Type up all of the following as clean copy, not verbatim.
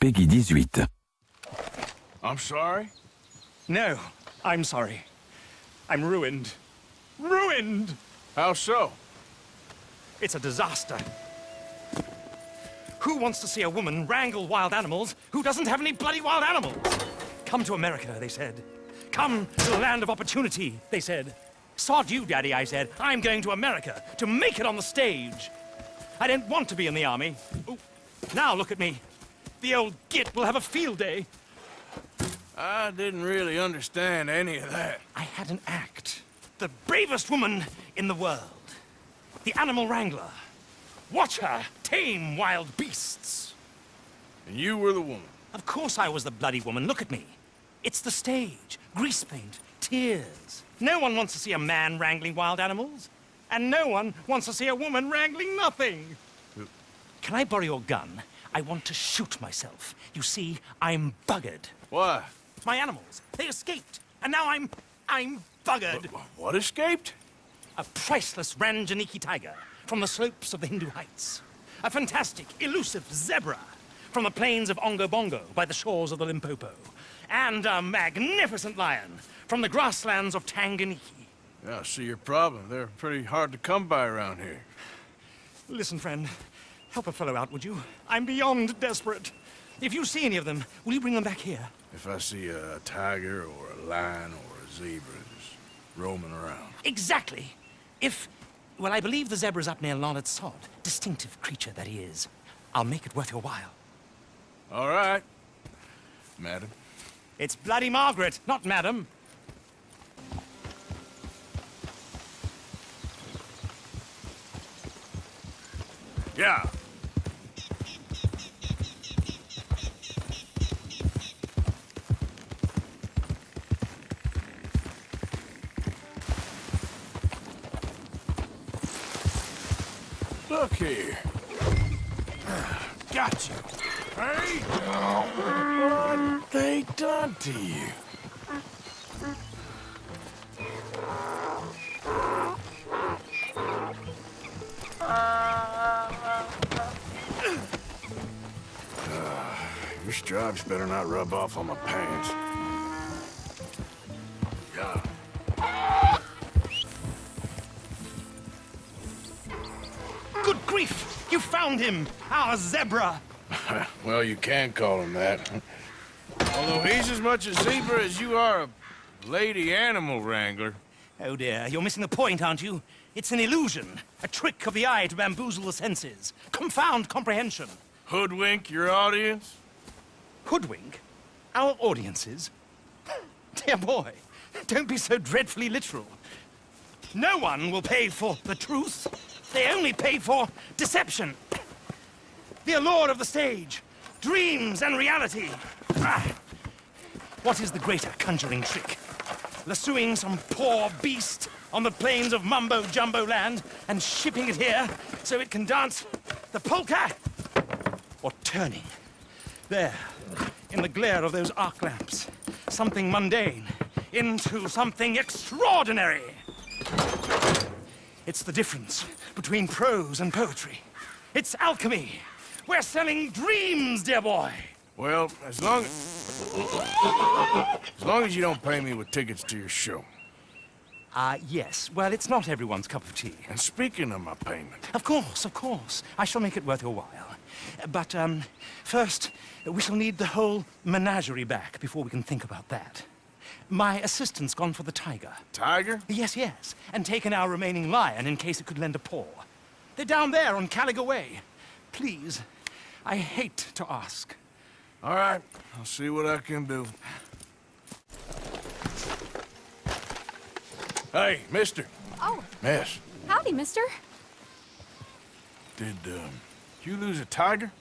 Peggy 18. I'm sorry? No, I'm sorry. I'm ruined. Ruined! How so? It's a disaster. Who wants to see a woman wrangle wild animals who doesn't have any bloody wild animals? Come to America, they said. Come to the land of opportunity, they said. Sod you, Daddy, I said. I'm going to America to make it on the stage. I didn't want to be in the army. Ooh. Now look at me. The old git will have a field day. I didn't really understand any of that. I had an act. The bravest woman in the world. The animal wrangler. Watch her tame wild beasts. And you were the woman. Of course I was the bloody woman. Look at me. It's the stage. Grease paint. Tears. No one wants to see a man wrangling wild animals. And no one wants to see a woman wrangling nothing. Can I borrow your gun? I want to shoot myself. You see, I'm buggered. Why? My animals, they escaped. And now I'm buggered. What escaped? A priceless Ranjaniki tiger from the slopes of the Hindu Heights. A fantastic, elusive zebra from the plains of Ongo Bongo by the shores of the Limpopo. And a magnificent lion from the grasslands of Tanganyika. Yeah, I see your problem. They're pretty hard to come by around here. Listen, friend, help a fellow out, would you? I'm beyond desperate. If you see any of them, will you bring them back here? If I see a tiger or a lion or a zebra just roaming around. Exactly. Well, I believe the zebra's up near Lonnet Sod. Distinctive creature that he is. I'll make it worth your while. All right, madam. It's Bloody Margaret, not Madam. Yeah. Look here. Got you. Hey? What they done to you? Your stripes better not rub off on my pants. Yeah. Good grief! You found him! Our zebra! Well, you can call him that. Although he's as much a zebra as you are a lady animal wrangler. Oh dear, you're missing the point, aren't you? It's an illusion. A trick of the eye to bamboozle the senses. Confound comprehension. Hoodwink your audience? Hoodwink? Our audiences? Dear boy, don't be so dreadfully literal. No one will pay for the truth. They only pay for deception. The allure of the stage, dreams and reality. What is the greater conjuring trick? Lassoing some poor beast on the plains of Mumbo-Jumbo land and shipping it here so it can dance the polka? Or turning, there, in the glare of those arc lamps, something mundane into something extraordinary. It's the difference between prose and poetry. It's alchemy. We're selling dreams, dear boy. Well, as long as you don't pay me with tickets to your show. Yes. Well, it's not everyone's cup of tea. And speaking of my payment... Of course, of course. I shall make it worth your while. But, first, we shall need the whole menagerie back before we can think about that. My assistant's gone for the tiger. Tiger? Yes, yes. And taken our remaining lion in case it could lend a paw. They're down there on Caliga Way. Please, I hate to ask. All right, I'll see what I can do. Hey, mister. Oh, Miss, howdy, mister. did you lose a tiger?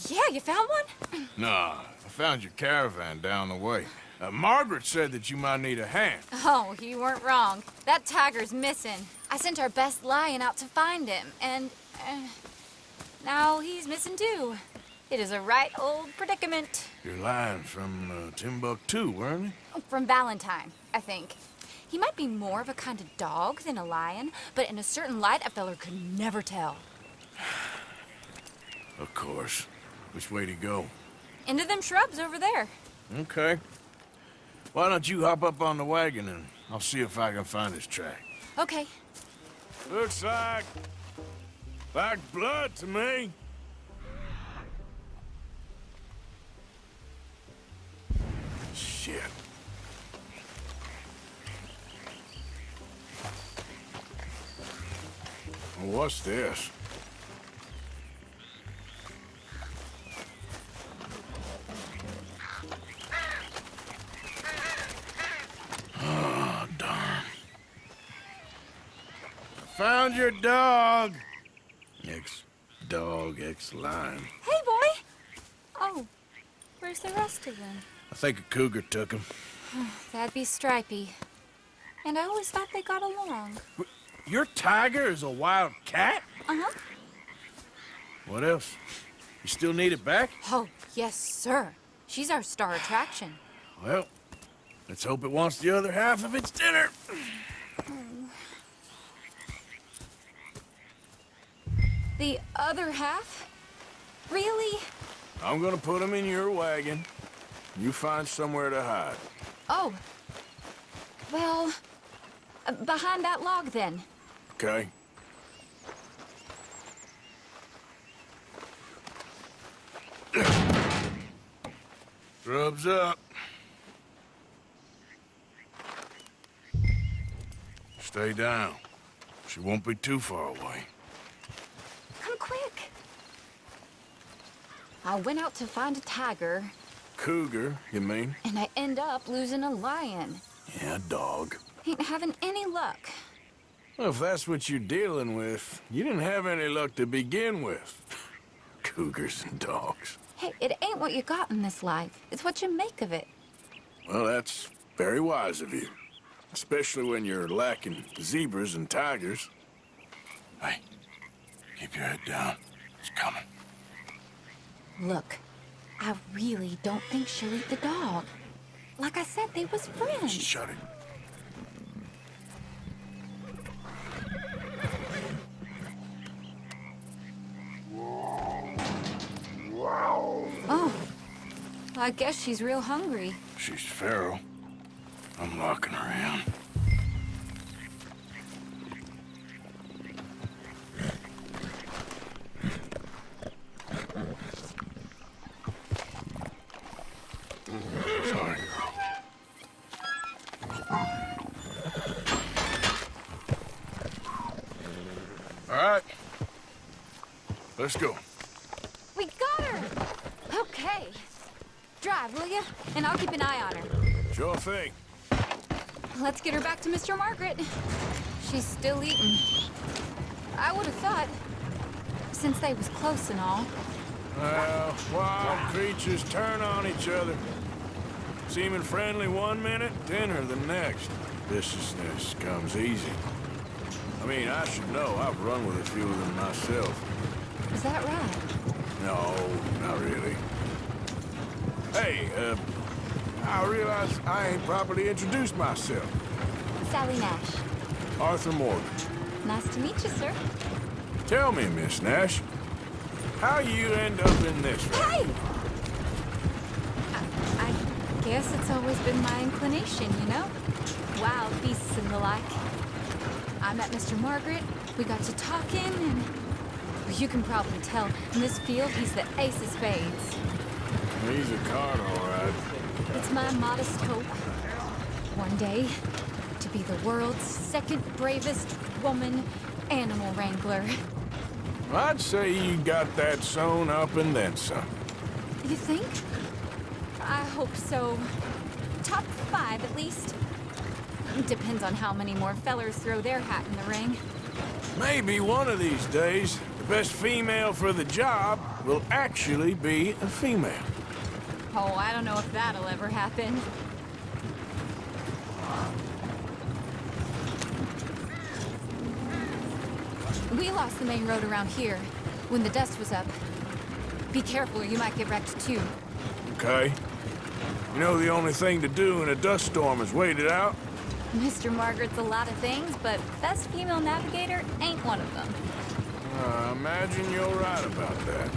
Yeah, you found one? Nah, I found your caravan down the way. Margaret said that you might need a hand. Oh, you weren't wrong. That tiger's missing. I sent our best lion out to find him, and now he's missing too. It is a right old predicament. Your lion from Timbuktu, weren't he? From Valentine, I think. He might be more of a kind of dog than a lion, but in a certain light, a feller could never tell. Of course. Which way to go? Into them shrubs over there. Okay. Why don't you hop up on the wagon and I'll see if I can find his track. Okay. Looks like blood to me. Shit. Well, what's this? Oh, darn. Found your dog. Ex-dog, ex-lion. Hey, boy! Oh, where's the rest of them? I think a cougar took him. That'd be Stripey. And I always thought they got along. Your tiger is a wild cat? Uh-huh. What else? You still need it back? Oh, yes, sir. She's our star attraction. Well, let's hope it wants the other half of its dinner. The other half? Really? I'm gonna put him in your wagon. You find somewhere to hide. Oh. Well, behind that log, then. Okay? Rubs up. Stay down. She won't be too far away. Come quick. I went out to find a tiger, Cougar, you mean? and I end up losing a lion. Yeah, dog. Ain't having any luck. Well, if that's what you're dealing with, you didn't have any luck to begin with. Cougars and dogs. Hey, it ain't what you got in this life. It's what you make of it. Well, that's very wise of you. Especially when you're lacking zebras and tigers. Hey, keep your head down. It's coming. Look, I really don't think she'll eat the dog. Like I said, they was friends. Shut it. Oh, I guess she's real hungry. She's feral. I'm locking her in. Sorry, girl. All right. Let's go. We got her! Okay. Drive, will you? And I'll keep an eye on her. Sure thing. Let's get her back to Mr. Margaret. She's still eating. I would have thought, since they was close and all. Well, wild creatures turn on each other. Seeming friendly one minute, dinner the next. Viciousness comes easy. I mean, I should know. I've run with a few of them myself. Is that right? No, not really. Hey, I realize I ain't properly introduced myself. Sally Nash. Arthur Morgan. Nice to meet you, sir. Tell me, Miss Nash, how you end up in this? Hey! I guess it's always been my inclination, you know? Wild beasts and the like. I met Mr. Margaret, we got to talking, and you can probably tell, in this field, he's the ace of spades. He's a card, all right. It's my modest hope, one day, to be the world's second bravest woman animal wrangler. I'd say you got that sewn up and then some. You think? I hope so. Top 5, at least. Depends on how many more fellers throw their hat in the ring. Maybe one of these days, the best female for the job will actually be a female. Oh, I don't know if that'll ever happen. We lost the main road around here when the dust was up. Be careful, you might get wrecked too. Okay. You know the only thing to do in a dust storm is wait it out? Mr. Margaret's a lot of things, but best female navigator ain't one of them. I imagine you're right about that.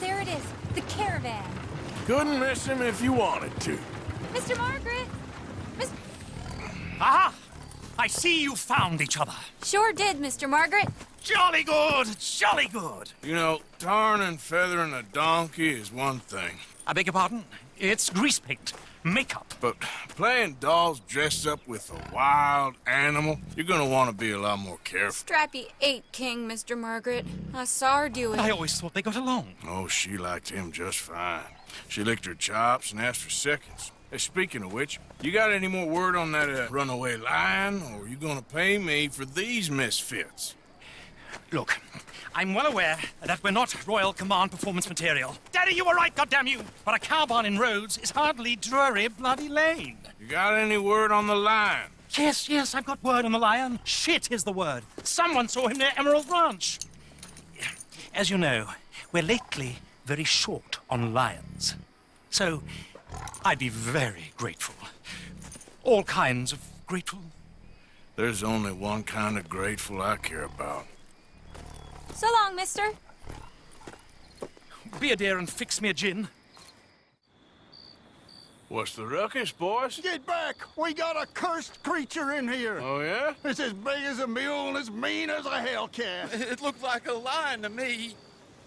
There it is, the caravan. Couldn't miss him if you wanted to. Mr. Margaret! Miss... Aha! I see you found each other. Sure did, Mr. Margaret. Jolly good, jolly good. You know, tarring and feathering a donkey is one thing. I beg your pardon? It's grease paint, makeup. But playing dolls dressed up with a wild animal, you're gonna want to be a lot more careful. Strappy ate King, Mr. Margaret. I saw her do it. I always thought they got along. Oh, she liked him just fine. She licked her chops and asked for seconds. Hey, speaking of which, you got any more word on that runaway lion, or are you gonna pay me for these misfits? Look, I'm well aware that we're not Royal Command performance material. Daddy, you were right, goddamn you! But a cow barn in Rhodes is hardly Drury Bloody Lane. You got any word on the lion? Yes, I've got word on the lion. Shit is the word. Someone saw him near Emerald Ranch. As you know, we're lately very short on lions. So, I'd be very grateful. All kinds of grateful. There's only one kind of grateful I care about. So long, mister. Be a dear and fix me a gin. What's the ruckus, boys? Get back! We got a cursed creature in here! Oh, yeah? It's as big as a mule and as mean as a hellcat. It looked like a lion to me.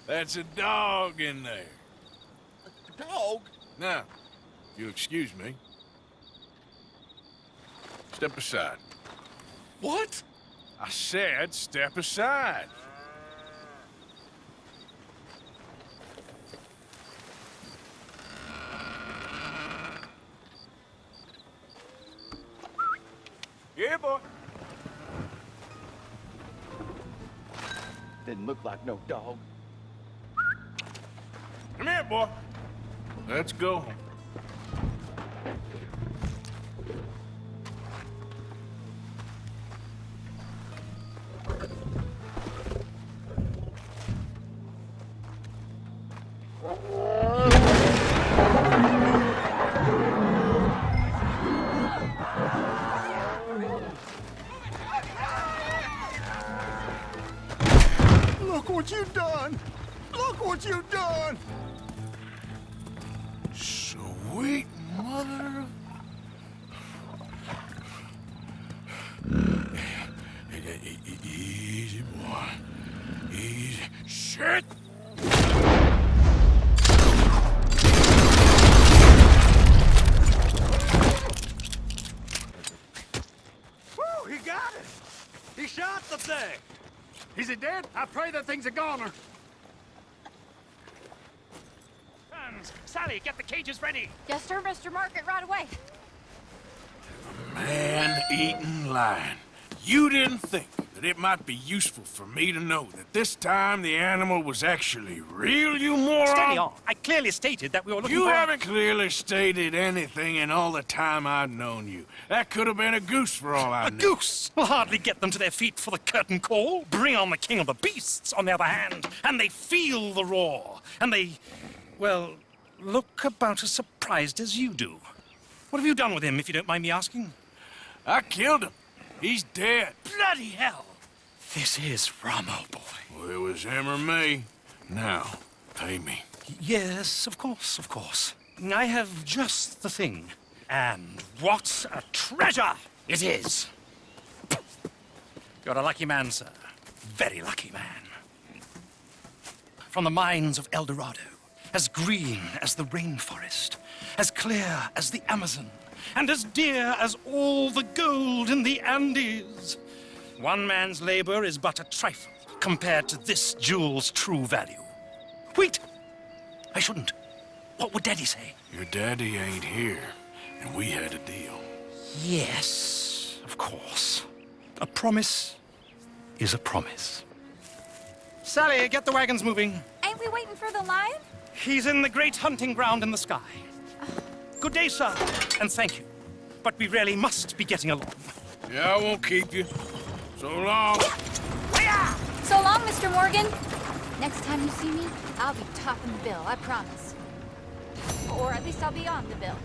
That's a dog in there. Dog? Now, if you'll excuse me. Step aside. What? I said step aside. Yeah, boy. Didn't look like no dog. Come here, boy. Let's go. Look what you've done! Look what you've done! Sweet mother. Easy, boy. Easy. Shit! Woo, he got it! He shot the thing! Is it dead? I pray that thing's a goner. Sally, get the cages ready. Yes, sir, Mr. Margaret, right away. Man-eating lion. You didn't think that it might be useful for me to know that this time the animal was actually real, you moron? Steady on. I clearly stated that we were looking You for... haven't clearly stated anything in all the time I've known you. That could have been a goose for all I A knew. goose will hardly get them to their feet for the curtain call. Bring on the king of the beasts, on the other hand, and they feel the roar. And they, well, look about as surprised as you do. What have you done with him, if you don't mind me asking? I killed him. He's dead. Bloody hell! This is Ramo, boy. Well, it was him or me. Now, pay me. Yes, of course, of course. I have just the thing. And what a treasure it is! You're a lucky man, sir. Very lucky man. From the mines of El Dorado, as green as the rainforest, as clear as the Amazon, and as dear as all the gold in the Andes. One man's labor is but a trifle compared to this jewel's true value. Wait! I shouldn't. What would Daddy say? Your daddy ain't here, and we had a deal. Yes, of course. A promise is a promise. Sally, get the wagons moving. Ain't we waiting for the lion? He's in the great hunting ground in the sky. Good day, sir, and thank you. But we really must be getting along. Yeah, I won't keep you. So long. So long, Mr. Morgan. Next time you see me, I'll be topping the bill, I promise. Or at least I'll be on the bill.